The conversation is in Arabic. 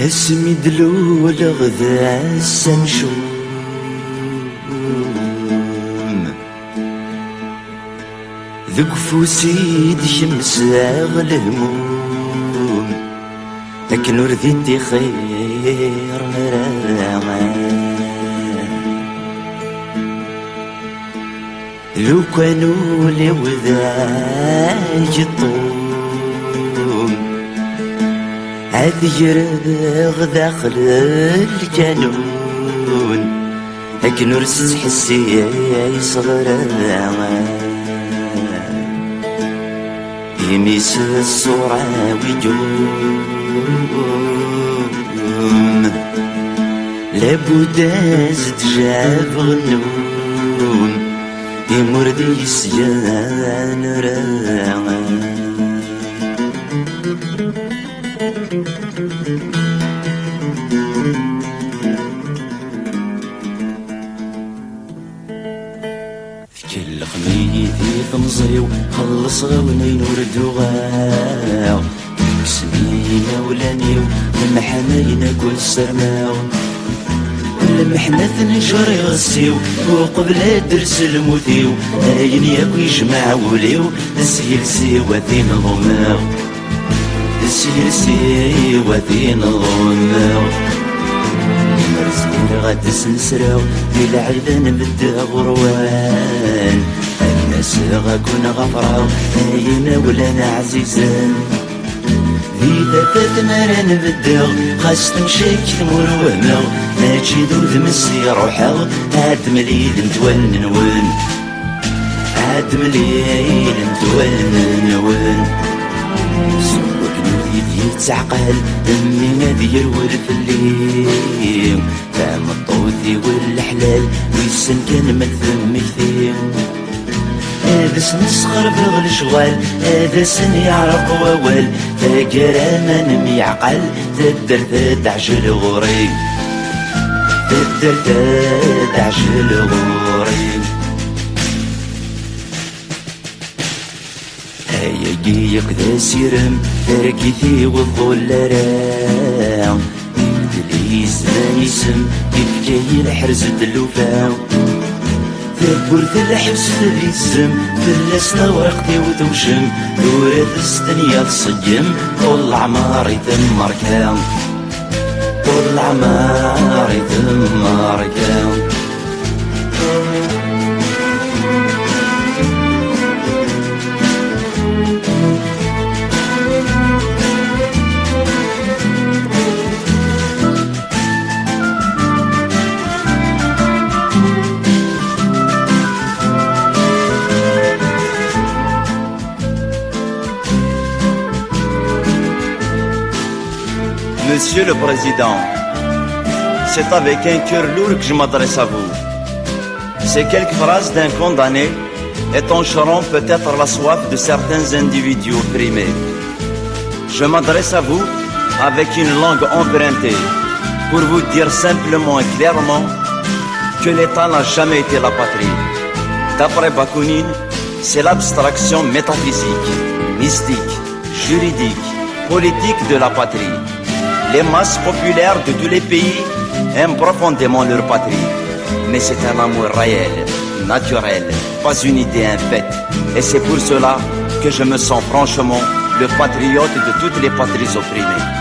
اسمي دلول غذا السنشوم ذوك فوسيد شمس غل هموم لكن ورثيتي خير نراغان لو كانوا لي وذاك الطوم عاد يرغ داخل الجنون لكن ورثت حسي صغر يميس الصورة ويجوم لابد ازد جاب غنون يمرد يسجان راغان كل خميتي تمزيو خلص غونين وردو غاو سمينا ولانيو لمحنينا كل سرماو لمحنا ثنجر يغسيو وقبل درس الموتيو هاين ياكو يجمع وليو السيل سيواتي نظماو السيل سيواتي نظماو مرزقين غاد سنسراو في العيدان بدا غروان الناس غاكون غفراو هاينا ولانا عزيزان إذا فاتنا راه نبداو خاص تمشيك تمور وهماو ماشي ذود مسي روحاو عاد مليل نتوان نون عاد مليل نتوان نون سوق نودي يتعقل دمي نادي يرول في الليل فهم الطوذي والحلال ويسن كان مكذب كثير هذا سن صغر بغل شغال هذا سن يعرف ووال تاقرا ما نمي عقل تدر تدعجل غوري تدر تدعجل غوري هيا جيق ذا سيرم تركيثي والظلرام يبدلي زمان يسم كيف جاي الحرز دلوفاو تبورت الحبس في الزم فلسنا ورقتي وتوشم دورة السدنيا تصجم طول عماري تمر كام طول عماري تمر كام Monsieur le Président, c'est avec un cœur lourd que je m'adresse à vous. Ces quelques phrases d'un condamné étancheront peut-être la soif de certains individus opprimés. Je m'adresse à vous avec une langue empruntée pour vous dire simplement et clairement que l'État n'a jamais été la patrie. D'après Bakounine, c'est l'abstraction métaphysique, mystique, juridique, politique de la patrie. Les masses populaires de tous les pays aiment profondément leur patrie. Mais c'est un amour réel, naturel, pas une idée infaite. Et c'est pour cela que je me sens franchement le patriote de toutes les patries opprimées.